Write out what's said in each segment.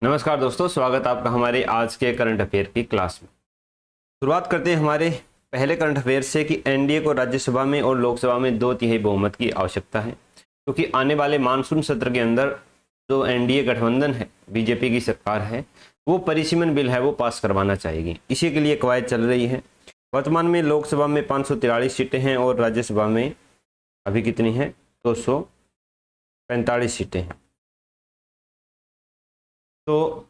नमस्कार दोस्तों, स्वागत आपका हमारे आज के करंट अफेयर की क्लास में। शुरुआत करते हैं हमारे पहले करंट अफेयर से कि एनडीए को राज्यसभा में और लोकसभा में 2/3 बहुमत की आवश्यकता है, क्योंकि आने वाले मानसून सत्र के अंदर जो एनडीए गठबंधन है, बीजेपी की सरकार है, वो परिसीमन बिल है वो पास करवाना चाहेगी। इसी के लिए कवायद चल रही है। वर्तमान में लोकसभा में 543 सीटें हैं और राज्यसभा में अभी कितनी है? 245 सीटें हैं। तो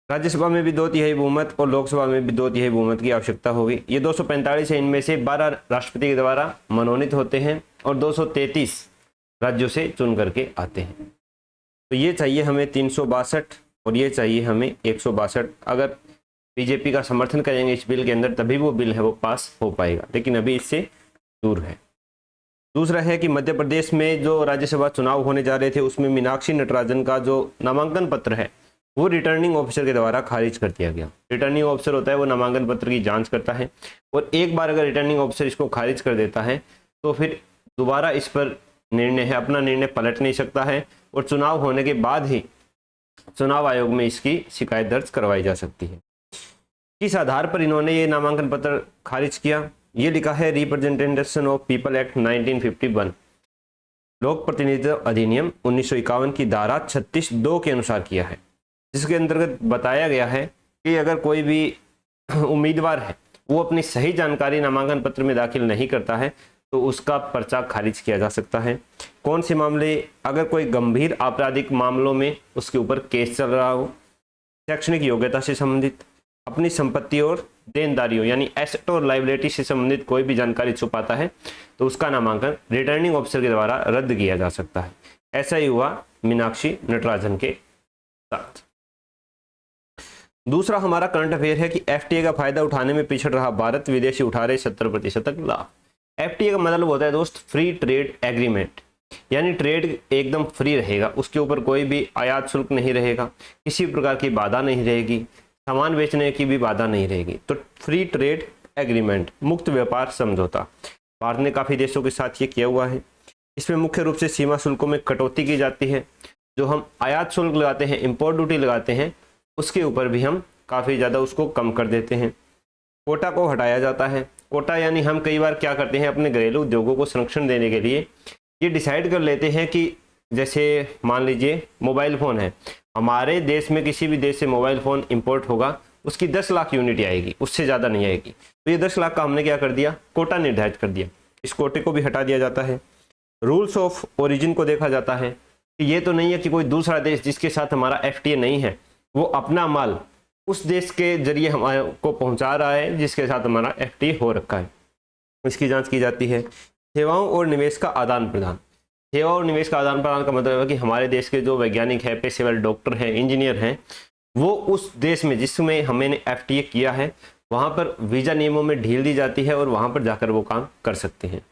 राज्यसभा में भी 2/3 बहुमत और लोकसभा में भी 2/3 बहुमत की आवश्यकता होगी। ये 245 है, इनमें से 12 राष्ट्रपति के द्वारा मनोनीत होते हैं और 233 राज्यों से चुन करके आते हैं। तो ये चाहिए हमें 362 और ये चाहिए हमें 162। अगर बीजेपी का समर्थन करेंगे इस बिल के अंदर तभी वो बिल है वो पास हो पाएगा, लेकिन अभी इससे दूर है। दूसरा है कि मध्य प्रदेश में जो राज्यसभा चुनाव होने जा रहे थे उसमें मीनाक्षी नटराजन का जो नामांकन पत्र है वो रिटर्निंग ऑफिसर के द्वारा खारिज कर दिया गया। रिटर्निंग ऑफिसर होता है वो नामांकन पत्र की जांच करता है और एक बार अगर रिटर्निंग ऑफिसर इसको खारिज कर देता है तो फिर दोबारा इस पर निर्णय है अपना निर्णय पलट नहीं सकता है और चुनाव होने के बाद ही चुनाव आयोग में इसकी शिकायत दर्ज करवाई जा सकती है। किस आधार पर इन्होंने ये नामांकन पत्र खारिज किया? ये लिखा है रिप्रेजेंटेशन ऑफ पीपल एक्ट 1951, लोक प्रतिनिधित्व अधिनियम 1951 की धारा 36(2) के अनुसार किया है, जिसके अंतर्गत बताया गया है कि अगर कोई भी उम्मीदवार है वो अपनी सही जानकारी नामांकन पत्र में दाखिल नहीं करता है तो उसका पर्चा खारिज किया जा सकता है। कौन से मामले? अगर कोई गंभीर आपराधिक मामलों में उसके ऊपर केस चल रहा हो, शैक्षणिक योग्यता से संबंधित, अपनी संपत्ति और देनदारियों यानी एसेट और लायबिलिटी से संबंधित कोई भी जानकारी छुपाता है तो उसका नामांकन रिटर्निंग ऑफिसर के द्वारा रद्द किया जा सकता है। ऐसा ही हुआ मीनाक्षी नटराजन के साथ। दूसरा हमारा करंट अफेयर है कि एफटीए का फायदा उठाने में पिछड़ रहा भारत, विदेशी उठा रहे 70% तक लाभ। एफटीए का मतलब होता है दोस्त फ्री ट्रेड एग्रीमेंट, यानी ट्रेड एकदम फ्री रहेगा, उसके ऊपर कोई भी आयात शुल्क नहीं रहेगा, किसी प्रकार की बाधा नहीं रहेगी, सामान बेचने की भी बाधा नहीं रहेगी। तो फ्री ट्रेड एग्रीमेंट, मुक्त व्यापार समझौता, भारत ने काफ़ी देशों के साथ ये किया हुआ है। इसमें मुख्य रूप से सीमा शुल्कों में कटौती की जाती है। जो हम आयात शुल्क लगाते हैं, इम्पोर्ट ड्यूटी लगाते हैं, उसके ऊपर भी हम काफ़ी ज़्यादा उसको कम कर देते हैं। कोटा को हटाया जाता है। कोटा यानी हम कई बार क्या करते हैं, अपने घरेलू उद्योगों को संरक्षण देने के लिए ये डिसाइड कर लेते हैं कि जैसे मान लीजिए मोबाइल फ़ोन है, हमारे देश में किसी भी देश से मोबाइल फ़ोन इंपोर्ट होगा, उसकी 10 लाख यूनिट आएगी, उससे ज़्यादा नहीं आएगी। तो ये 10 लाख का हमने क्या कर दिया, कोटा निर्धारित कर दिया। इस कोटे को भी हटा दिया जाता है। रूल्स ऑफ ओरिजिन को देखा जाता है कि ये तो नहीं है कि कोई दूसरा देश जिसके साथ हमारा एफटीए नहीं है वो अपना माल उस देश के जरिए हमारे को पहुंचा रहा है जिसके साथ हमारा एफटीए हो रखा है। इसकी जांच की जाती है। सेवाओं और निवेश का आदान प्रदान। सेवा और निवेश का आदान प्रदान का मतलब है कि हमारे देश के जो वैज्ञानिक है, पेशेवर डॉक्टर हैं, इंजीनियर हैं, वो उस देश में जिसमें हमने एफटीए किया है वहाँ पर वीज़ा नियमों में ढील दी जाती है और वहाँ पर जाकर वो काम कर सकते हैं।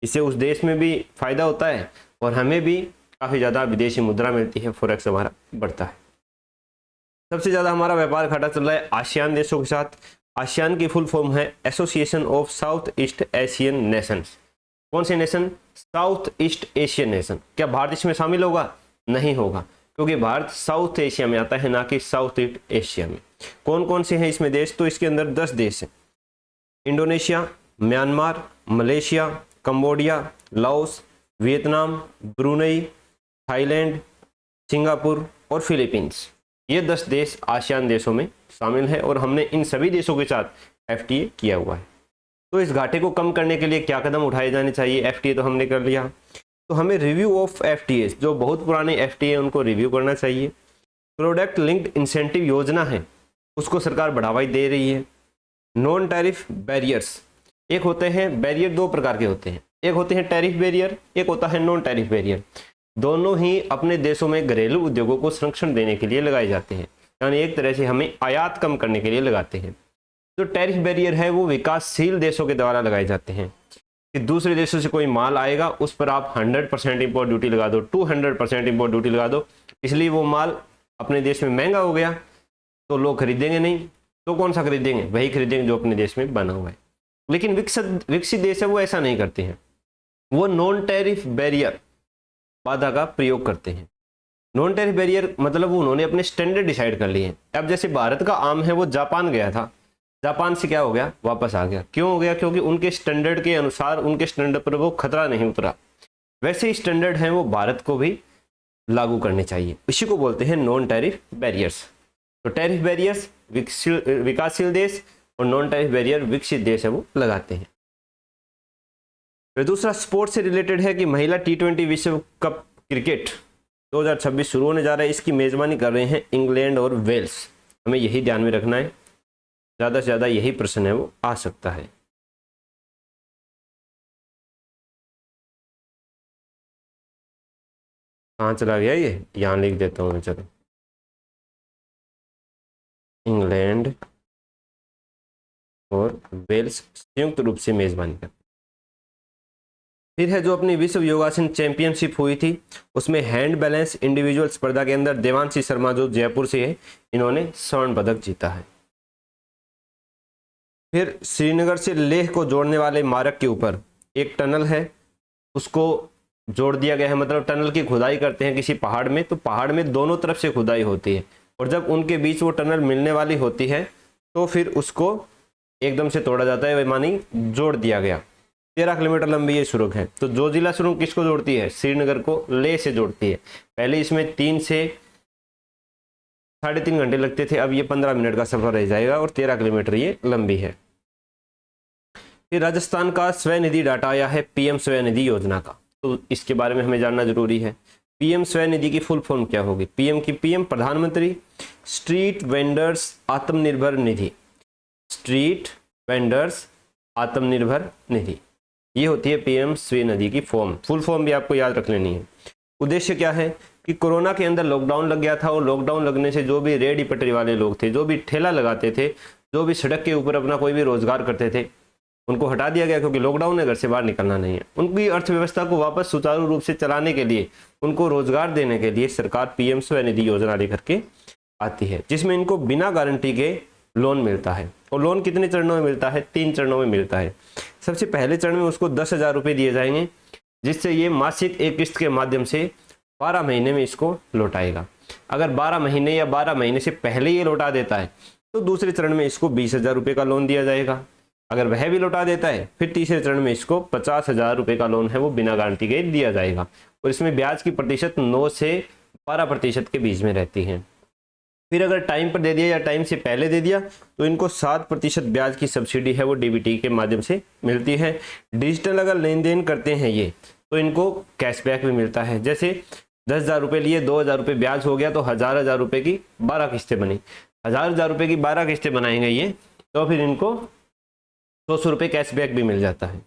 इससे उस देश में भी फायदा होता है और हमें भी काफ़ी ज़्यादा विदेशी मुद्रा मिलती है, फॉरेक्स हमारा बढ़ता है। सबसे ज़्यादा हमारा व्यापार घाटा चल रहा है आसियान देशों के साथ। आसियान की फुल फॉर्म है association of south east Asian Nations. कौन से nation? South east Asian nation. क्या भारत इसमें शामिल होगा? नहीं होगा, क्योंकि भारत साउथ एशिया में आता है, ना कि साउथ ईस्ट एशिया में। कौन कौन से हैं इसमें देश? तो इसके अंदर 10 देश हैं। Indonesia, Myanmar, Malaysia, Cambodia, Laos, Vietnam, Brunei, Thailand, Singapore और फिलीपींस। ये 10 देश आसियान देशों में शामिल हैं और हमने इन सभी देशों के साथ एफटीए किया हुआ है। तो इस घाटे को कम करने के लिए क्या कदम उठाए जाने चाहिए? एफटीए तो हमने कर लिया, तो हमें रिव्यू ऑफ एफटीए, जो बहुत पुराने एफटीए उनको रिव्यू करना चाहिए। प्रोडक्ट लिंक्ड इंसेंटिव योजना है उसको सरकार बढ़ावा दे रही है। नॉन टैरिफ बैरियर्स, एक होते हैं बैरियर, 2 प्रकार के होते हैं, एक होते हैं टैरिफ बैरियर, एक होता है नॉन टैरिफ बैरियर। दोनों ही अपने देशों में घरेलू उद्योगों को संरक्षण देने के लिए लगाए जाते हैं, यानी एक तरह से हमें आयात कम करने के लिए लगाते हैं। जो टैरिफ बैरियर है वो विकासशील देशों के द्वारा लगाए जाते हैं कि दूसरे देशों से कोई माल आएगा उस पर आप 100% इम्पोर्ट ड्यूटी लगा दो, 200% इम्पोर्ट ड्यूटी लगा दो, इसलिए वो माल अपने देश में महंगा हो गया तो लोग खरीदेंगे नहीं। तो कौन सा खरीदेंगे? वही खरीदेंगे जो अपने देश में बना हुआ है। लेकिन विकसित देश है वो ऐसा नहीं करते हैं, वो नॉन टैरिफ बैरियर बाधा का प्रयोग करते हैं। नॉन टैरिफ बैरियर मतलब उन्होंने अपने स्टैंडर्ड डिसाइड कर लिए हैं। अब जैसे भारत का आम है वो जापान गया था, जापान से क्या हो गया, वापस आ गया। क्यों हो गया? क्योंकि उनके स्टैंडर्ड के अनुसार, उनके स्टैंडर्ड पर वो खतरा नहीं उतरा। वैसे ही स्टैंडर्ड हैं वो भारत को भी लागू करने चाहिए। इसी को बोलते हैं नॉन टैरिफ बैरियर्स। तो टैरिफ बैरियर्स विकासशील देश और नॉन टैरिफ बैरियर विकसित देश है वो लगाते हैं। फिर दूसरा स्पोर्ट्स से रिलेटेड है कि महिला T20 विश्व कप क्रिकेट 2026 शुरू होने जा रहा है। इसकी मेजबानी कर रहे हैं इंग्लैंड और वेल्स। हमें यही ध्यान में रखना है, ज़्यादा से ज़्यादा यही प्रश्न है वो आ सकता है। कहाँ चला गया ये, यहाँ लिख देता हूँ मैं। चलो, इंग्लैंड और वेल्स संयुक्त रूप से मेजबानी कर। फिर है जो अपनी विश्व योगासन चैंपियनशिप हुई थी, उसमें हैंड बैलेंस इंडिविजुअल स्पर्धा के अंदर देवांशी शर्मा जो जयपुर से है, इन्होंने स्वर्ण पदक जीता है। फिर श्रीनगर से लेह को जोड़ने वाले मार्ग के ऊपर एक टनल है, उसको जोड़ दिया गया है। मतलब टनल की खुदाई करते हैं किसी पहाड़ में, तो पहाड़ में दोनों तरफ से खुदाई होती है, और जब उनके बीच वो टनल मिलने वाली होती है तो फिर उसको एकदम से तोड़ा जाता है, मानी जोड़ दिया गया। 13 किलोमीटर लंबी ये सुरंग है। तो जोजिला सुरंग किसको जोड़ती है? श्रीनगर को लेह से जोड़ती है। पहले इसमें 3 से 3.5 घंटे लगते थे, अब ये 15 मिनट का सफर रह जाएगा, और 13 किलोमीटर ये लंबी है। फिर राजस्थान का स्वनिधि डाटा आया है PM स्वनिधि योजना का, तो इसके बारे में हमें जानना जरूरी है। PM स्वनिधि की फुल फॉर्म क्या होगी? PM प्रधानमंत्री street vendors Atmanirbhar Nidhi. Street vendors Atmanirbhar Nidhi, ये होती है PM स्वनिधि की फॉर्म। फुल फॉर्म भी आपको याद रख लेनी है। उद्देश्य क्या है कि कोरोना के अंदर लॉकडाउन लग गया था, और लॉकडाउन लगने से जो भी रेहड़ी पटरी वाले लोग थे, जो भी ठेला लगाते थे, जो भी सड़क के ऊपर अपना कोई भी रोजगार करते थे, उनको हटा दिया गया, क्योंकि लॉकडाउन है, घर से बाहर निकलना नहीं है। उनकी अर्थव्यवस्था को वापस सुचारू रूप से चलाने के लिए, उनको रोजगार देने के लिए सरकार PM स्वनिधि योजना लेकर के आती है, जिसमें इनको बिना गारंटी के लोन मिलता है। और लोन कितने चरणों में मिलता है? 3 चरणों में मिलता है। सबसे पहले चरण में उसको 10,000 रुपये दिए जाएंगे, जिससे ये मासिक एक किस्त के माध्यम से 12 महीने में इसको लौटाएगा। अगर 12 महीने या 12 महीने से पहले ये लौटा देता है तो दूसरे चरण में इसको 20,000 रुपये का लोन दिया जाएगा। अगर वह भी लौटा देता है, फिर तीसरे चरण में इसको 50,000 रुपये का लोन है वो बिना गारंटी के दिया जाएगा, और इसमें ब्याज की प्रतिशत 9 से 12% के बीच में रहती है। फिर अगर टाइम पर दे दिया या टाइम से पहले दे दिया तो इनको 7% ब्याज की सब्सिडी है वो DBT के माध्यम से मिलती है। डिजिटल अगर लेन देन करते हैं ये, तो इनको कैशबैक भी मिलता है। जैसे 10,000 रुपये लिए, 2,000 रुपये ब्याज हो गया, तो 1,000 रुपये की 12 किस्तें बनी। 1,000 रुपये की 12 किस्तें बनाएंगे ये, तो फिर इनको 200 रुपये कैशबैक भी मिल जाता है।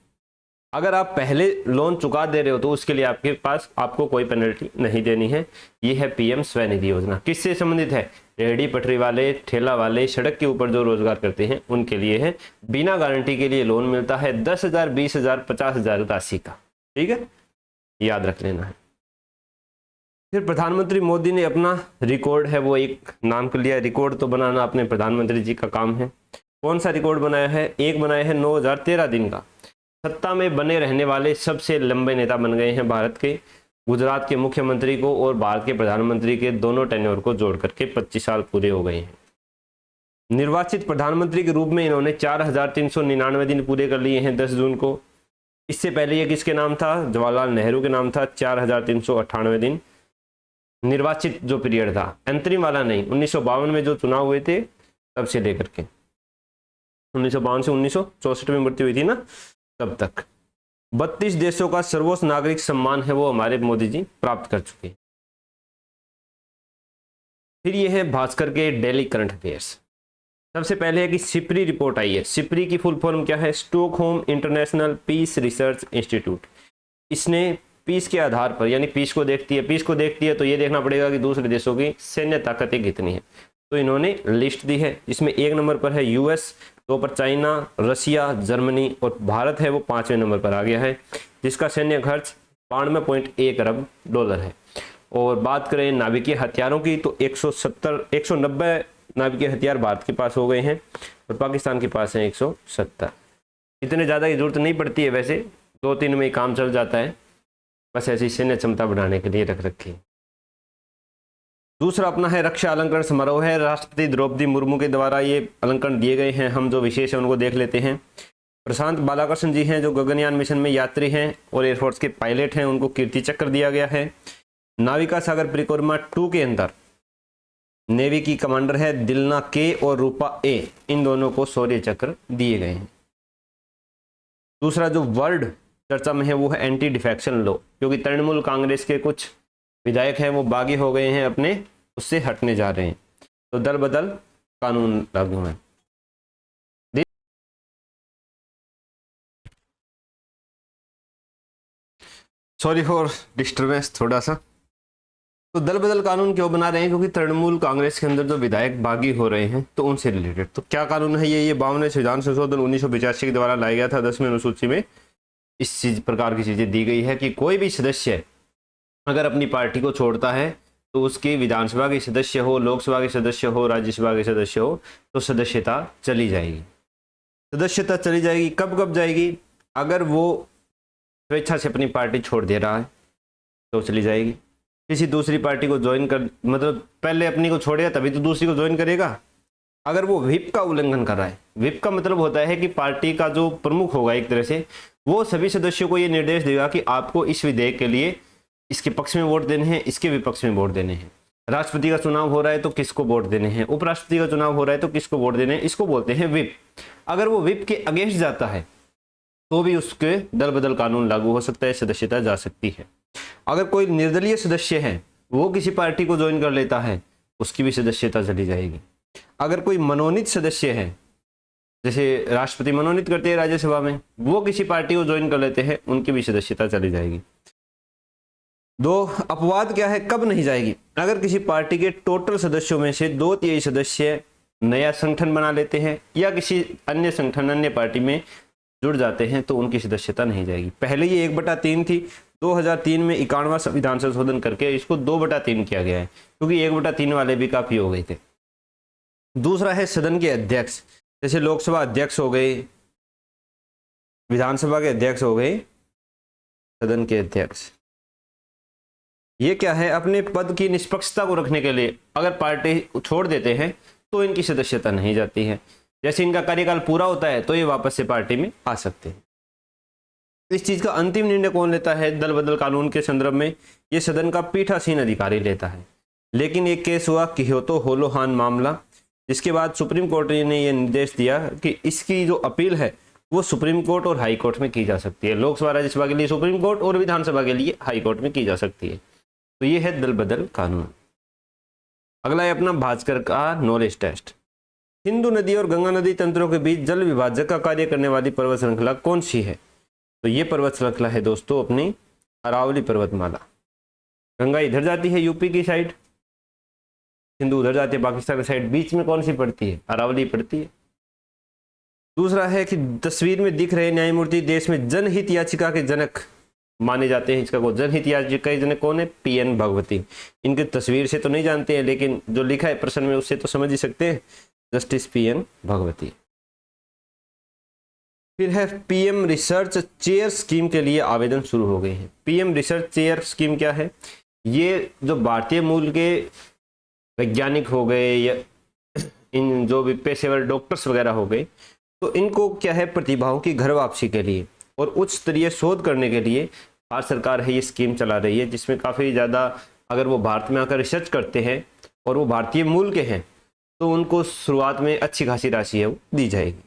अगर आप पहले लोन चुका दे रहे हो तो उसके लिए आपको कोई पेनल्टी नहीं देनी है। ये है PM स्वनिधि योजना। किससे संबंधित है? रेहड़ी पटरी वाले, ठेला वाले, सड़क के ऊपर जो रोजगार करते हैं उनके लिए है। बिना गारंटी के लिए लोन मिलता है 10,000, 20,000, 50,000 राशि का। ठीक है, याद रख लेना है। फिर प्रधानमंत्री मोदी ने अपना रिकॉर्ड है वो एक नाम कर लिया। रिकॉर्ड तो बनाना अपने प्रधानमंत्री जी का काम है। कौन सा रिकॉर्ड बनाया है? एक बनाया है 9,013 दिन का। सत्ता में बने रहने वाले सबसे लंबे नेता बन गए हैं भारत के। गुजरात के मुख्यमंत्री को और भारत के प्रधानमंत्री के दोनों टेन्योर को जोड़ करके 25 साल पूरे हो गए हैं। निर्वाचित प्रधानमंत्री के रूप में इन्होंने 4,399 दिन पूरे कर लिए हैं 10 जून को। इससे पहले ये किसके नाम था? जवाहरलाल नेहरू के नाम था। 4,398 दिन निर्वाचित जो पीरियड था, अंतरिम वाला नहीं। 1952 में जो चुनाव हुए थे तब से लेकर के 1952 से 1964 में मृत्यु हुई थी ना, तब तक 32 देशों का सर्वोच्च नागरिक सम्मान है वो हमारे मोदी जी प्राप्त कर चुके हैं। फिर ये है भास्कर के डेली करंट अफेयर्स। सबसे पहले है कि सिप्री रिपोर्ट आई है। सिप्री की फुल फॉर्म क्या है? Stockholm International Peace Research Institute. इसने पीस के आधार पर, यानी पीस को देखती है तो ये देखना पड़ेगा कि दूसरे देशों की सैन्य ताकतें कितनी है। तो इन्होंने लिस्ट दी है, जिसमें 1 नंबर पर है US, 2 पर चाइना, रसिया, जर्मनी, और भारत है वो 5वें नंबर पर आ गया है, जिसका सैन्य खर्च 92.1 अरब डॉलर है। और बात करें नाभिकीय हथियारों की तो 190 नाभिकीय हथियार भारत के पास हो गए हैं, और पाकिस्तान के पास है 170। इतने ज़्यादा की जरूरत नहीं पड़ती है, वैसे 2-3 में ही काम चल जाता है, बस ऐसी सैन्य क्षमता बढ़ाने के लिए रख रखी है। दूसरा अपना है रक्षा अलंकरण समारोह है, राष्ट्रपति द्रौपदी मुर्मू के द्वारा ये अलंकरण दिए गए हैं। हम जो विशेष है उनको देख लेते हैं। प्रशांत बालाकृष्ण जी हैं जो गगनयान मिशन में यात्री हैं और एयरफोर्स के पायलट हैं, उनको कीर्ति चक्र दिया गया है। नाविका सागर परिक्रमा 2 के अंदर नेवी की कमांडर है दिलना के और रूपा ए, इन दोनों को शौर्य चक्र दिए गए हैं। दूसरा जो वर्ल्ड चर्चा में है वो है एंटी डिफेक्शन लॉ, क्योंकि तृणमूल कांग्रेस के कुछ विधायक हैं वो बागी हो गए हैं, अपने उससे हटने जा रहे हैं, तो दल बदल कानून लागू है। सॉरी फॉर डिस्टर्बेंस थोड़ा सा। तो दल बदल कानून क्यों बना रहे हैं? क्योंकि तृणमूल कांग्रेस के अंदर जो विधायक बागी हो रहे हैं तो उनसे रिलेटेड। तो क्या कानून है ये 52वें संविधान संशोधन 1985 के द्वारा लाया गया था। 10वीं अनुसूची में इस चीज प्रकार की चीजें दी गई है कि कोई भी सदस्य अगर अपनी पार्टी को छोड़ता है तो उसकी विधानसभा के सदस्य हो, लोकसभा के सदस्य हो, राज्यसभा के सदस्य हो, तो सदस्यता चली जाएगी। सदस्यता चली जाएगी कब कब जाएगी? अगर वो स्वेच्छा से अपनी पार्टी छोड़ दे रहा है तो चली जाएगी। किसी दूसरी पार्टी को ज्वाइन कर, मतलब पहले अपनी को छोड़ेगा तभी तो दूसरी को ज्वाइन करेगा। अगर वो व्हिप का उल्लंघन कर रहा है, व्हिप का मतलब होता है कि पार्टी का जो प्रमुख होगा एक तरह से, वो सभी सदस्यों को ये निर्देश देगा कि आपको इस विधेयक के लिए इसके पक्ष में वोट देने हैं, इसके विपक्ष में वोट देने हैं। राष्ट्रपति का चुनाव हो रहा है तो किसको वोट देने हैं, उपराष्ट्रपति का चुनाव हो रहा है तो किसको वोट देने हैं, इसको बोलते हैं व्हिप। अगर वो व्हिप के अगेंस्ट जाता है तो भी उसके दल बदल कानून लागू हो सकता है, सदस्यता जा सकती है। अगर कोई निर्दलीय सदस्य है वो किसी पार्टी को ज्वाइन कर लेता है, उसकी भी सदस्यता चली जाएगी। अगर कोई मनोनीत सदस्य है, जैसे राष्ट्रपति मनोनीत करते हैं राज्यसभा में, वो किसी पार्टी को ज्वाइन कर लेते हैं, उनकी भी सदस्यता चली जाएगी। दो अपवाद क्या है, कब नहीं जाएगी? अगर किसी पार्टी के टोटल सदस्यों में से 2/3 सदस्य नया संगठन बना लेते हैं या किसी अन्य संगठन, अन्य पार्टी में जुड़ जाते हैं, तो उनकी सदस्यता नहीं जाएगी। पहले ये 1/3 थी, 2003 में 51वां संविधान संशोधन करके इसको 2/3 किया गया है, क्योंकि 1/3 वाले भी काफी हो गए थे। दूसरा है सदन के अध्यक्ष, जैसे लोकसभा अध्यक्ष हो गए, विधानसभा के अध्यक्ष हो गए, सदन के अध्यक्ष। ये क्या है? अपने पद की निष्पक्षता को रखने के लिए अगर पार्टी छोड़ देते हैं तो इनकी सदस्यता नहीं जाती है। जैसे इनका कार्यकाल पूरा होता है तो ये वापस से पार्टी में आ सकते हैं। इस चीज का अंतिम निर्णय कौन लेता है दल बदल कानून के संदर्भ में? ये सदन का पीठासीन अधिकारी लेता है। लेकिन एक केस हुआ कियोतो होलोहान मामला, जिसके बाद सुप्रीम कोर्ट ने यह निर्देश दिया कि इसकी जो अपील है वो सुप्रीम कोर्ट और हाई कोर्ट में की जा सकती है। लोकसभा राज्यसभा के लिए सुप्रीम कोर्ट और विधानसभा के लिए हाई कोर्ट में की जा सकती है। तो ये है दल बदल कानून। अगला है अपना भास्कर का नॉलेज टेस्ट। सिंधु नदी और गंगा नदी तंत्रों के बीच जल विभाजक का कार्य करने वाली पर्वत श्रृंखला कौन सी है? तो ये पर्वत श्रृंखला है दोस्तों अपनी अरावली पर्वतमाला। गंगा इधर जाती है यूपी की साइड, सिंधु उधर जाती है पाकिस्तान की साइड, बीच में कौन सी पड़ती है? अरावली पड़ती है। दूसरा है कि तस्वीर में दिख रहे न्यायमूर्ति देश में जनहित याचिका के जनक माने जाते हैं। इसका को जनहित याचिका के जनक कौन है? PN भगवती। इनकी तस्वीर से तो नहीं जानते हैं, लेकिन जो लिखा है प्रश्न में उससे तो समझ ही सकते हैं, जस्टिस PN भगवती। फिर है PM रिसर्च चेयर स्कीम के लिए आवेदन शुरू हो गए हैं। PM रिसर्च चेयर स्कीम क्या है? ये जो भारतीय मूल के वैज्ञानिक हो गए या इन जो भी पेशेवर डॉक्टर्स वगैरह हो गए, तो इनको क्या है प्रतिभाओं की घर वापसी के लिए और उच्च स्तरीय शोध करने के लिए भारत सरकार है ये स्कीम चला रही है, जिसमें काफ़ी ज़्यादा अगर वो भारत में आकर रिसर्च करते हैं और वो भारतीय मूल के हैं तो उनको शुरुआत में अच्छी खासी राशि है वो दी जाएगी।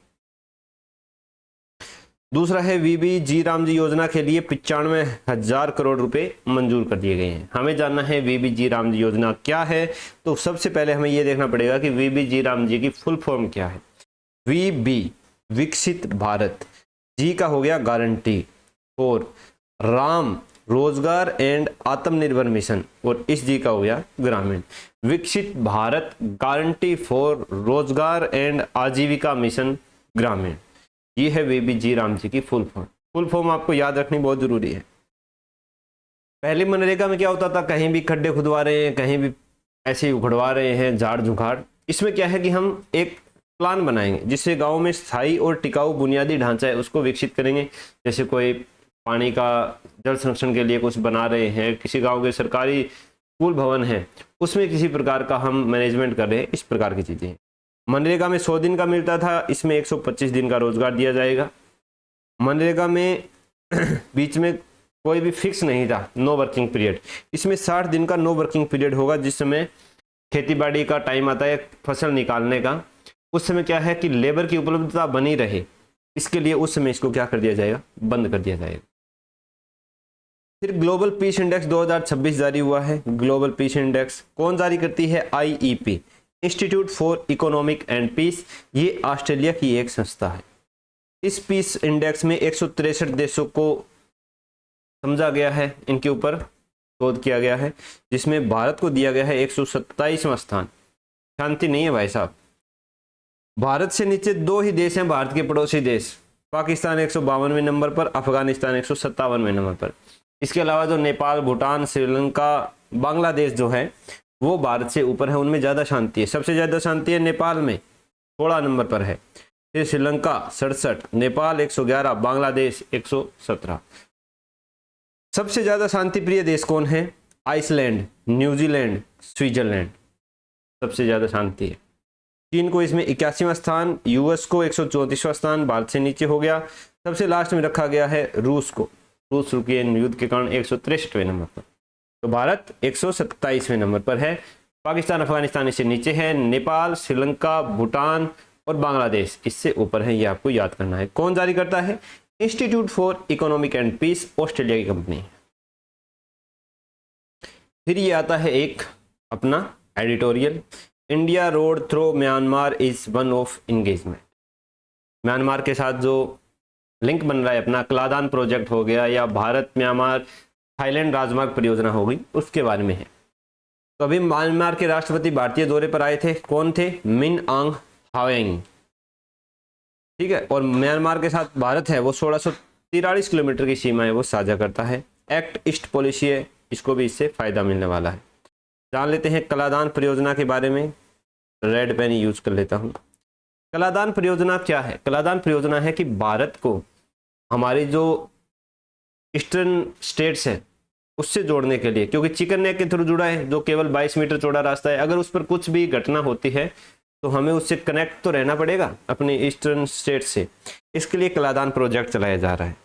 दूसरा है VBG रामजी योजना के लिए 95,000 करोड़ रुपए मंजूर कर दिए गए हैं। हमें जानना है VBG रामजी योजना क्या है, तो सबसे पहले हमें यह देखना पड़ेगा कि VBG रामजी की फुल फॉर्म क्या है। VB विकसित भारत, G का हो गया गारंटी, और राम रोजगार एंड आत्मनिर्भर मिशन, और इस G का हो गया ग्रामीण। विकसित भारत गारंटी फॉर रोजगार एंड आजीविका मिशन ग्रामीण, ये है VBG रामजी की फुल फॉर्म। फुल फॉर्म आपको याद रखनी बहुत जरूरी है। पहले मनरेगा में क्या होता था, कहीं भी खड्डे खुदवा रहे हैं, कहीं भी ऐसे ही उखड़वा रहे हैं, झाड़ झुकाड़। इसमें क्या है कि हम एक प्लान बनाएंगे जिससे गांव में स्थायी और टिकाऊ बुनियादी ढांचा है उसको विकसित करेंगे। जैसे कोई पानी का जल संरक्षण के लिए कुछ बना रहे हैं, किसी गांव के सरकारी स्कूल भवन है, उसमें किसी प्रकार का हम मैनेजमेंट कर रहे हैं, इस प्रकार की चीज़ें हैं। मनरेगा में 100 दिन का मिलता था, इसमें 125 दिन का रोजगार दिया जाएगा। मनरेगा में बीच में कोई भी फिक्स नहीं था, नो वर्किंग पीरियड, इसमें 60 दिन का नो वर्किंग पीरियड होगा, जिस समय खेती बाड़ी का टाइम आता है फसल निकालने का, उस समय क्या है कि लेबर की उपलब्धता बनी रहे, इसके लिए उस समय इसको क्या कर दिया जाएगा, बंद कर दिया जाएगा। फिर ग्लोबल पीस इंडेक्स 2026 जारी हुआ है। ग्लोबल पीस इंडेक्स कौन जारी करती है? IEP, institute for economic and peace, ये ऑस्ट्रेलिया की एक संस्था है। इस पीस इंडेक्स में 163 देशों को समझा गया है, इनके ऊपर शोध किया गया है, जिसमें भारत को दिया गया है 127वां स्थान। शांति नहीं है भाई साहब। भारत से नीचे 2 ही देश हैं भारत के पड़ोसी देश, पाकिस्तान 152वें नंबर पर, अफगानिस्तान 157वें नंबर पर। इसके अलावा जो नेपाल, भूटान, श्रीलंका, बांग्लादेश जो है वो भारत से ऊपर है, उनमें ज़्यादा शांति है। सबसे ज़्यादा शांति है नेपाल में, 16 नंबर पर है। फिर श्रीलंका 67, नेपाल 111, बांग्लादेश 117। सबसे ज़्यादा शांति प्रिय देश कौन है? आइसलैंड, न्यूजीलैंड, स्विट्जरलैंड, सबसे ज़्यादा शांति है। चीन को इसमें 81वां स्थान, यूएस को 134वां स्थान, भारत से नीचे हो गया। सबसे लास्ट में रखा गया है रूस को, रूस यूक्रेन युद्ध के कारण 163वें नंबर पर, तो भारत 127वें नंबर पर है। पाकिस्तान, अफगानिस्तान इससे नीचे है, नेपाल, श्रीलंका, भूटान और बांग्लादेश इससे ऊपर है, ये आपको याद करना है। कौन जारी करता है? Institute for economic and peace, Australia की कंपनी है। फिर ये आता है एक अपना editorial, India road through Myanmar is one of engagement. Myanmar के साथ जो लिंक बन रहा है अपना, क्लादान प्रोजेक्ट हो गया या भारत म्यांमार थाईलैंड राजमार्ग परियोजना हो गई, उसके बारे में है। तो अभी म्यांमार के राष्ट्रपति भारतीय दौरे पर आए थे, कौन थे? मिन आंग ह्लाइंग, ठीक है। और म्यांमार के साथ भारत है वो 1643 किलोमीटर की सीमाएं वो साझा करता है। एक्ट ईस्ट पॉलिसी है, इसको भी इससे फायदा मिलने वाला है। जान लेते हैं कलादान परियोजना के बारे में, रेड पेन यूज कर लेता हूँ। कलादान परियोजना क्या है? कलादान परियोजना है कि भारत को हमारी जो ईस्टर्न स्टेट्स है उससे जोड़ने के लिए, क्योंकि चिकन नेक के थ्रू जुड़ा है जो केवल 22 मीटर चौड़ा रास्ता है, अगर उस पर कुछ भी घटना होती है तो हमें उससे कनेक्ट तो रहना पड़ेगा अपने ईस्टर्न स्टेट से। इसके लिए कलादान प्रोजेक्ट चलाया जा रहा है,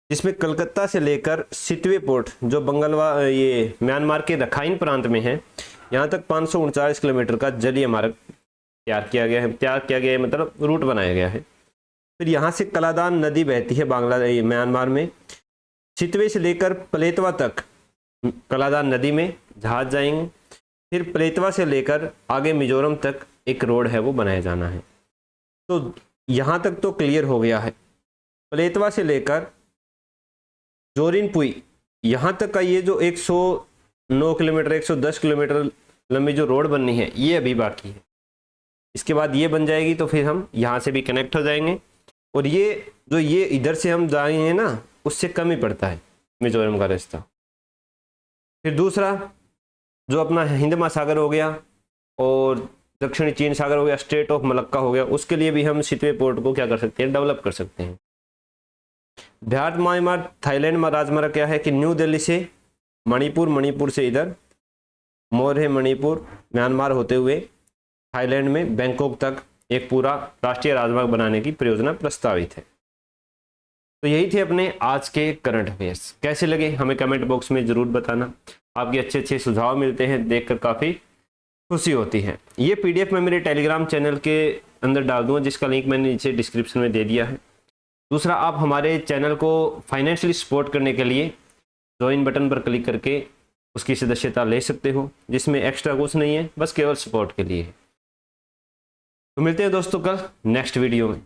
जिसमें कलकत्ता से लेकर सितवे पोर्ट जो ये म्यांमार के रखाइन प्रांत में है, यहाँ तक 539 किलोमीटर का जलीय मार्ग तैयार किया गया है, मतलब रूट बनाया गया है। फिर यहाँ से कलादान नदी बहती है म्यांमार में, सितवे से लेकर प्लेतवा तक कलादान नदी में जहाज जाएंगे। फिर प्लेतवा से लेकर आगे मिजोरम तक एक रोड है वो बनाया जाना है। तो यहाँ तक तो क्लियर हो गया है। प्लेतवा से लेकर जोरिनपुई यहाँ तक का ये जो 109 किलोमीटर 110 किलोमीटर लंबी जो रोड बननी है, ये अभी बाकी है। इसके बाद ये बन जाएगी तो फिर हम यहाँ से भी कनेक्ट हो जाएंगे, और ये इधर से हम जाएंगे ना, उससे कम ही पड़ता है मिजोरम का रास्ता। फिर दूसरा जो अपना हिंद महासागर हो गया और दक्षिणी चीन सागर हो गया, स्ट्रेट ऑफ मलक्का हो गया, उसके लिए भी हम सितवे पोर्ट को क्या कर सकते हैं? डेवलप कर सकते हैं। भारत म्यांमार थाईलैंड राजमार्ग क्या है कि न्यू दिल्ली से मणिपुर, मणिपुर से इधर मोर है मणिपुर, म्यांमार होते हुए थाईलैंड में बैंकॉक तक एक पूरा राष्ट्रीय राजमार्ग बनाने की परियोजना प्रस्तावित है। तो यही थे अपने आज के करंट अफेयर्स। कैसे लगे हमें कमेंट बॉक्स में ज़रूर बताना। आपके अच्छे सुझाव मिलते हैं, देखकर काफ़ी खुशी होती है। ये PDF मैं मेरे टेलीग्राम चैनल के अंदर डाल दूँगा, जिसका लिंक मैंने नीचे डिस्क्रिप्शन में दे दिया है। दूसरा, आप हमारे चैनल को फाइनेंशियली सपोर्ट करने के लिए ज्वाइन बटन पर क्लिक करके उसकी सदस्यता ले सकते हो, जिसमें एक्स्ट्रा कुछ नहीं है, बस केवल सपोर्ट के लिए है। तो मिलते हैं दोस्तों कल नेक्स्ट वीडियो में।